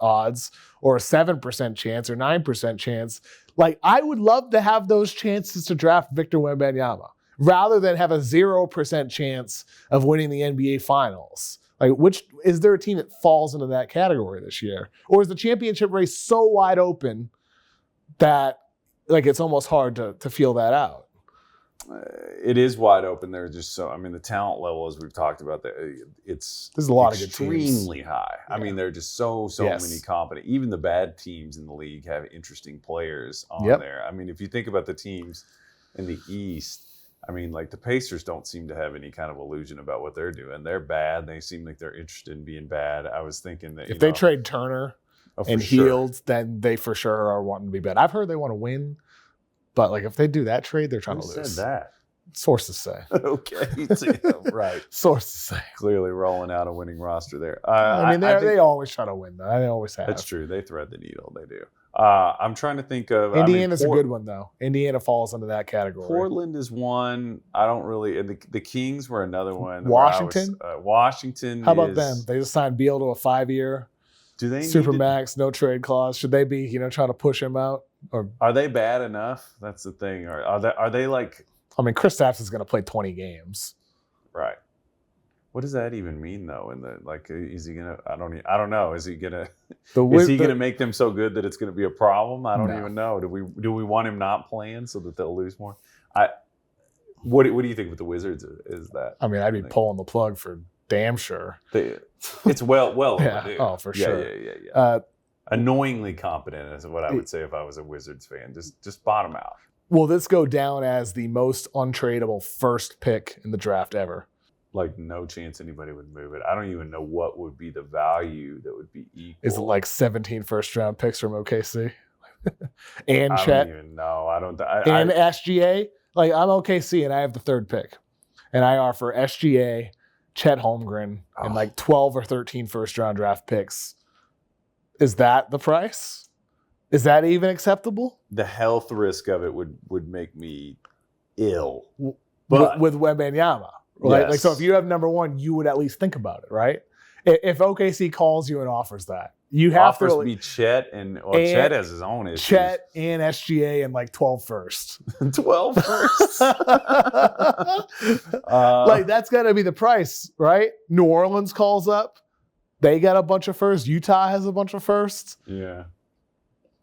[SPEAKER 1] odds, or a 7% chance or 9% chance, like I would love to have those chances to draft Victor Wembanyama rather than have a 0% chance of winning the NBA Finals. Like, is there a team that falls into that category this year? Or is the championship race so wide open that like it's almost hard to feel that out?
[SPEAKER 2] It is wide open. They're just the talent level, as we've talked about, there's
[SPEAKER 1] a lot of good teams.
[SPEAKER 2] Extremely high. Yeah. I mean, they're just so many competent. Even the bad teams in the league have interesting players on there. I mean, if you think about the teams in the East, I mean, like the Pacers don't seem to have any kind of illusion about what they're doing. They're bad. They seem like they're interested in being bad. I was thinking that
[SPEAKER 1] if they trade Turner and Hield, then they for sure are wanting to be bad. I've heard they want to win, but like if they do that trade, they're trying to lose.
[SPEAKER 2] Who said that?
[SPEAKER 1] Sources say.
[SPEAKER 2] Okay, right.
[SPEAKER 1] Sources say.
[SPEAKER 2] Clearly rolling out a winning roster there.
[SPEAKER 1] They always try to win, though. They always have.
[SPEAKER 2] That's true. They thread the needle. They do. I'm trying to think of.
[SPEAKER 1] Indiana's a good one, though. Indiana falls into that category.
[SPEAKER 2] Portland is one. I don't really. The Kings were another one.
[SPEAKER 1] Washington.
[SPEAKER 2] Washington.
[SPEAKER 1] How about them? They just signed Beal to a 5-year.
[SPEAKER 2] Do they
[SPEAKER 1] Supermax, no trade clause? Should they be, trying to push him out? Or
[SPEAKER 2] are they bad enough? That's the thing. Or are they like?
[SPEAKER 1] I mean, Kristaps is going to play 20 games.
[SPEAKER 2] Right. What does that even mean, though? Is he gonna? I don't know. Is he gonna? Gonna make them so good that it's gonna be a problem? I don't even know. Do we want him not playing so that they'll lose more? What do you think with the Wizards? Is that?
[SPEAKER 1] I mean, I'd be pulling the plug for damn sure.
[SPEAKER 2] It's well
[SPEAKER 1] yeah.
[SPEAKER 2] overdue.
[SPEAKER 1] Oh, for sure.
[SPEAKER 2] Yeah. Annoyingly competent is what I would say if I was a Wizards fan. Just bottom out.
[SPEAKER 1] Will this go down as the most untradeable first pick in the draft ever?
[SPEAKER 2] Like no chance anybody would move it. I don't even know what would be the value that would be equal.
[SPEAKER 1] Is it like 17 first-round picks from OKC? And
[SPEAKER 2] I
[SPEAKER 1] Chet?
[SPEAKER 2] don't even know. I don't.
[SPEAKER 1] And SGA? Like I'm OKC and I have the third pick. And I offer SGA, Chet Holmgren, and like 12 or 13 first-round draft picks. Is that the price? Is that even acceptable?
[SPEAKER 2] The health risk of it would make me ill.
[SPEAKER 1] But with Wembanyama. Right? Like, so if you have number one, you would at least think about it, right? If OKC calls you and offers that, you have to
[SPEAKER 2] be Chet and Chet has his own issues.
[SPEAKER 1] Chet and SGA and like 12 first.
[SPEAKER 2] 12 first.
[SPEAKER 1] Like that's got to be the price, right? New Orleans calls up. They got a bunch of firsts. Utah has a bunch of firsts.
[SPEAKER 2] Yeah.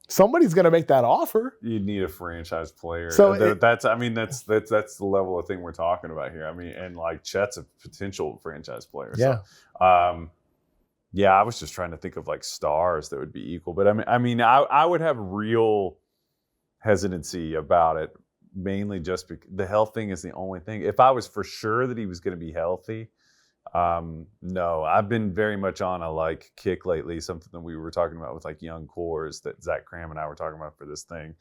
[SPEAKER 1] Somebody's going to make that offer.
[SPEAKER 2] You need a franchise player.
[SPEAKER 1] So
[SPEAKER 2] that's the level of thing we're talking about here. I mean, and like Chet's a potential franchise player.
[SPEAKER 1] Yeah.
[SPEAKER 2] So, I was just trying to think of like stars that would be equal. But I would have real hesitancy about it, mainly just because the health thing is the only thing. If I was for sure that he was going to be healthy, no, I've been very much on a kick lately, something that we were talking about with young cores that Zach Cram and I were talking about for this thing,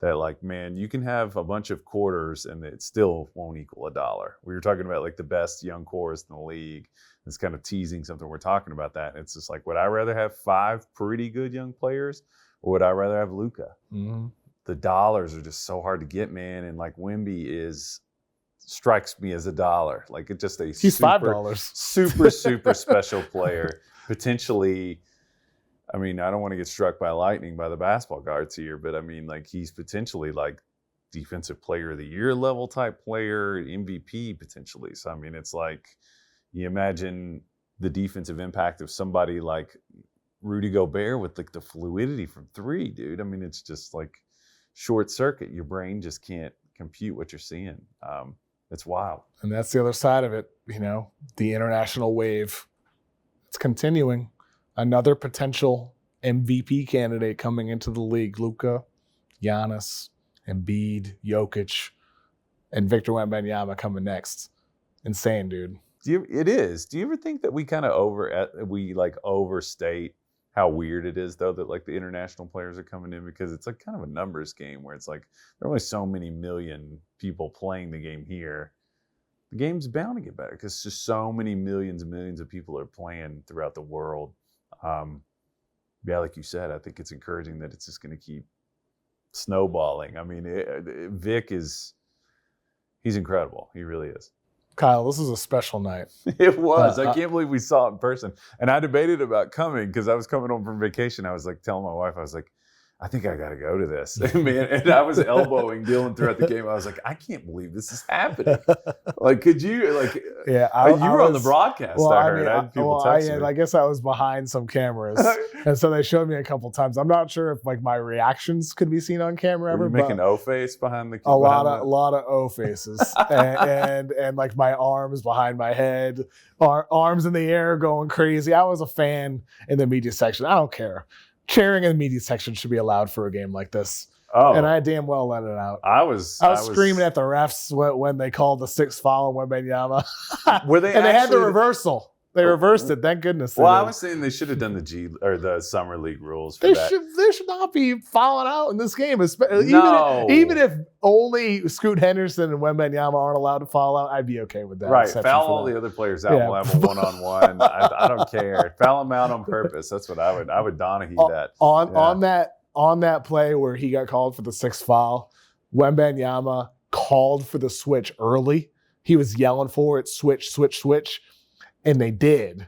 [SPEAKER 2] that man, you can have a bunch of quarters and it still won't equal $1. We were talking about the best young cores in the league. It's kind of teasing something we're talking about that. It's just would I rather have 5 pretty good young players or would I rather have Luka?
[SPEAKER 1] Mm-hmm.
[SPEAKER 2] The dollars are just so hard to get, man. And Wemby strikes me as $1. It's just
[SPEAKER 1] he's $5.
[SPEAKER 2] super special player. Potentially, I don't want to get struck by lightning by the basketball guards here, but he's potentially defensive player of the year level type player, MVP potentially. So it's you imagine the defensive impact of somebody like Rudy Gobert with the fluidity from 3, dude. It's just short circuit. Your brain just can't compute what you're seeing. It's wild.
[SPEAKER 1] And that's the other side of it, the international wave. It's continuing. Another potential MVP candidate coming into the league. Luka, Giannis, Embiid, Jokic, and Victor Wembanyama coming next. Insane, dude.
[SPEAKER 2] It is. Do you ever think that we kind of overstate how weird it is, though, that like the international players are coming in, because it's like kind of a numbers game where it's like there are only so many million people playing the game here. The game's bound to get better because just so many millions and millions of people are playing throughout the world. Yeah, like you said, I think it's encouraging that it's just going to keep snowballing. I mean, Vic he's incredible. He really is.
[SPEAKER 1] Kyle, this is a special night.
[SPEAKER 2] It was. I can't believe we saw it in person. And I debated about coming because I was coming home from vacation. I was like telling my wife, I was like, I think I got to go to this. Man, and I was elbowing Dylan throughout the game. I was like, I can't believe this is happening. Like, could you, like,
[SPEAKER 1] yeah,
[SPEAKER 2] you were on the broadcast, well, I heard. I had people text me.
[SPEAKER 1] I guess I was behind some cameras. And so they showed me a couple times. I'm not sure if, like, my reactions could be seen on camera ever.
[SPEAKER 2] Were you making O-face behind the
[SPEAKER 1] camera? A lot of O-faces. and, like, my arms behind my head, arms in the air going crazy. I was a fan in the media section. I don't care. Cheering in the media section should be allowed for a game like this. Oh. And I damn well let it out. I was screaming at the refs when they called the 6th foul on Wembanyama. They had the reversal. They reversed it. Thank goodness.
[SPEAKER 2] Well, I was saying they should have done the summer league rules.
[SPEAKER 1] They should not be fouling out in this game. Even if only Scoot Henderson and Wembanyama aren't allowed to foul out, I'd be okay with that.
[SPEAKER 2] Right, foul all the other players out. Yeah. We'll have a one-on-one. I don't care. Foul them out on purpose. That's what I would Donahue that.
[SPEAKER 1] On that play where he got called for the 6th foul, Wembanyama called for the switch early. He was yelling for it, switch. And they did.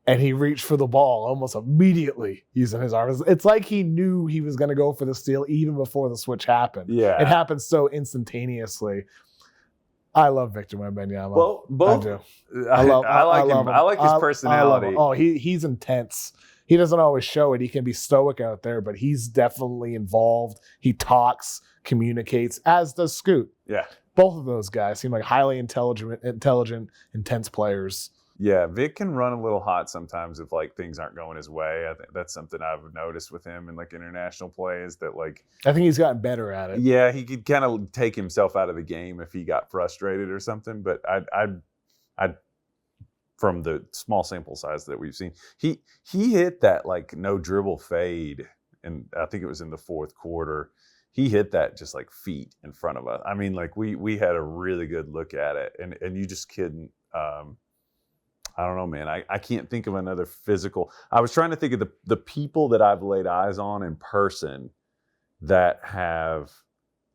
[SPEAKER 1] And he reached for the ball almost immediately using his arms. It's like he knew he was going to go for the steal even before the switch happened.
[SPEAKER 2] Yeah.
[SPEAKER 1] It happened so instantaneously. I love Victor Wembanyama.
[SPEAKER 2] Well, both. I like him. I like his personality.
[SPEAKER 1] Oh, he's intense. He doesn't always show it. He can be stoic out there, but he's definitely involved. He talks, communicates, as does Scoot.
[SPEAKER 2] Yeah.
[SPEAKER 1] Both of those guys seem like highly intelligent, intense players.
[SPEAKER 2] Yeah, Vic can run a little hot sometimes if like things aren't going his way. I think that's something I've noticed with him in like international play is that like
[SPEAKER 1] I think he's gotten better at it.
[SPEAKER 2] Yeah, he could kind of take himself out of the game if he got frustrated or something. But I from the small sample size that we've seen, he hit that like no dribble fade, and I think it was in the 4th quarter. He hit that just like feet in front of us. I mean, like we had a really good look at it, and you just couldn't. I don't know, man. I can't think of another physical. I was trying to think of the people that I've laid eyes on in person that have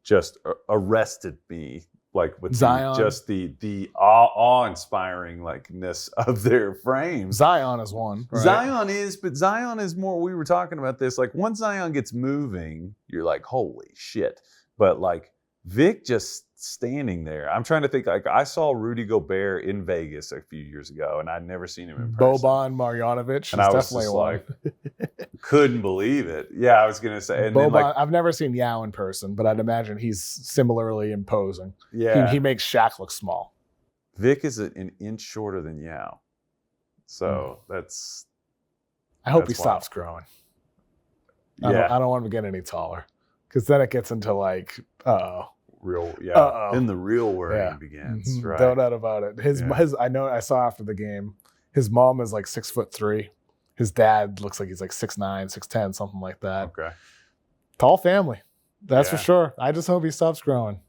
[SPEAKER 2] just arrested me, like with
[SPEAKER 1] Zion.
[SPEAKER 2] Just the awe-inspiring likeness of their frames.
[SPEAKER 1] Zion is one. Right?
[SPEAKER 2] But Zion is more. We were talking about this. Like once Zion gets moving, you're like, holy shit. But like Vic just standing there. I'm trying to think, like I saw Rudy Gobert in Vegas a few years ago, and I'd never seen him in person.
[SPEAKER 1] Boban Marjanovic.
[SPEAKER 2] And I was just like, couldn't believe it. Yeah, I was going to say. And
[SPEAKER 1] Boban, then I've never seen Yao in person, but I'd imagine he's similarly imposing.
[SPEAKER 2] Yeah.
[SPEAKER 1] He makes Shaq look small.
[SPEAKER 2] Vic is an inch shorter than Yao. So that's...
[SPEAKER 1] I hope he stops growing.
[SPEAKER 2] Yeah.
[SPEAKER 1] I don't want him to get any taller, because then it gets into like,
[SPEAKER 2] in the real world begins.
[SPEAKER 1] Mm-hmm.
[SPEAKER 2] Right.
[SPEAKER 1] No doubt about it. I saw after the game, his mom is like 6'3". His dad looks like he's like 6'9", 6'10", something like that.
[SPEAKER 2] Okay.
[SPEAKER 1] Tall family. That's for sure. I just hope he stops growing.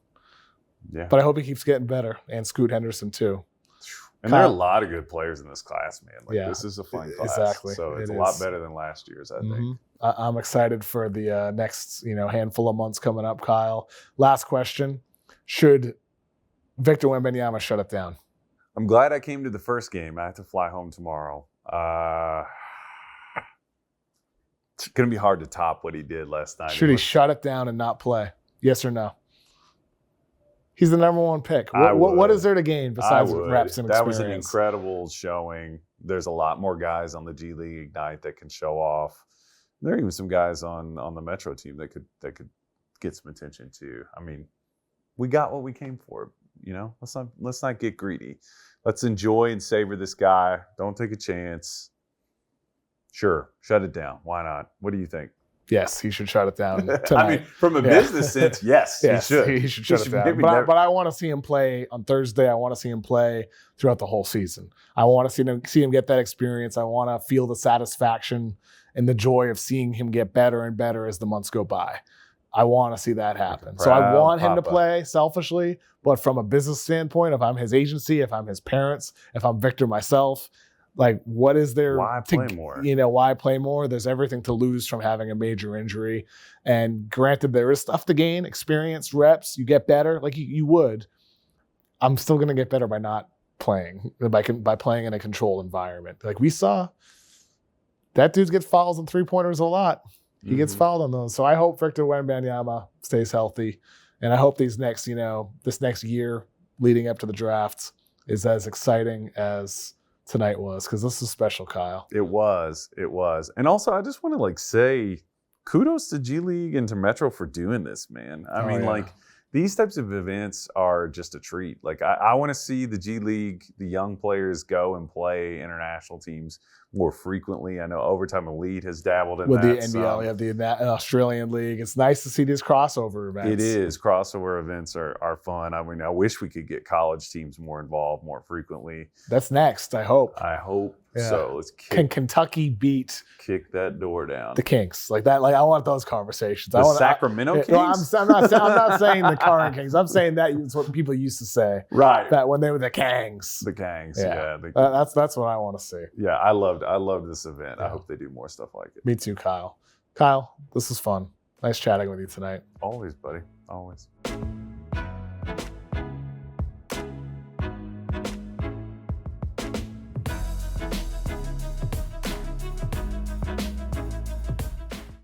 [SPEAKER 2] Yeah.
[SPEAKER 1] But I hope he keeps getting better. And Scoot Henderson too.
[SPEAKER 2] And there are a lot of good players in this class, man. Like this is a fun class. Exactly. So it's a lot better than last year's, I think.
[SPEAKER 1] I'm excited for the next handful of months coming up, Kyle. Last question. Should Victor Wembanyama shut it down?
[SPEAKER 2] I'm glad I came to the first game. I have to fly home tomorrow. It's going to be hard to top what he did last night.
[SPEAKER 1] Should he shut it down and not play? Yes or no? He's the number 1 pick. What is there to gain besides reps and experience?
[SPEAKER 2] That was an incredible showing. There's a lot more guys on the G League Ignite that can show off. There are even some guys on the Metro team that could get some attention too. I mean, we got what we came for. Let's not get greedy. Let's enjoy and savor this guy. Don't take a chance. Sure, shut it down. Why not? What do you think?
[SPEAKER 1] Yes, he should shut it down tonight.
[SPEAKER 2] I mean, from a business sense, yes,
[SPEAKER 1] yes,
[SPEAKER 2] he should.
[SPEAKER 1] He should shut it down.
[SPEAKER 2] maybe
[SPEAKER 1] But,
[SPEAKER 2] never-
[SPEAKER 1] but I want to see him play on Thursday. I want to see him play throughout the whole season. I want to see him get that experience. I want to feel the satisfaction and the joy of seeing him get better and better as the months go by. I want to see that happen. So I
[SPEAKER 2] Proud
[SPEAKER 1] want him to
[SPEAKER 2] papa.
[SPEAKER 1] play selfishly, but from a business standpoint, if I'm his agency, if I'm his parents, if I'm Victor myself, like what is there
[SPEAKER 2] Why play more?
[SPEAKER 1] Why play more? There's everything to lose from having a major injury. And granted, there is stuff to gain, experience, reps, you get better like you would. I'm still going to get better by not playing, by playing in a controlled environment. Like we saw, that dude gets fouls and three-pointers a lot. He gets fouled on those. So I hope Victor Wembanyama stays healthy. And I hope this next year leading up to the draft is as exciting as tonight was, because this is special, Kyle.
[SPEAKER 2] It was. And also, I just want to say kudos to G League and to Metro for doing this, man. I mean, these types of events are just a treat. Like, I want to see the G League, the young players go and play international teams more frequently. I know Overtime Elite has dabbled in
[SPEAKER 1] with
[SPEAKER 2] that.
[SPEAKER 1] the NBL, we have the Australian League. It's nice to see these crossover events.
[SPEAKER 2] It is. Crossover events are fun. I mean, I wish we could get college teams more involved more frequently.
[SPEAKER 1] That's next, I hope.
[SPEAKER 2] So. Let's
[SPEAKER 1] Can Kentucky beat
[SPEAKER 2] kick that door down?
[SPEAKER 1] the Kinks like that? Like I want those conversations.
[SPEAKER 2] The Sacramento Kings?
[SPEAKER 1] No, I'm not saying the current Kings. I'm saying that's what people used to say.
[SPEAKER 2] Right.
[SPEAKER 1] That when they were the Kangs.
[SPEAKER 2] The Kangs.
[SPEAKER 1] Yeah.
[SPEAKER 2] Yeah.
[SPEAKER 1] That's what I want to see.
[SPEAKER 2] Yeah. I loved this event. I hope they do more stuff like it.
[SPEAKER 1] Me too, Kyle. Kyle, this was fun. Nice chatting with you tonight.
[SPEAKER 2] Always, buddy. Always.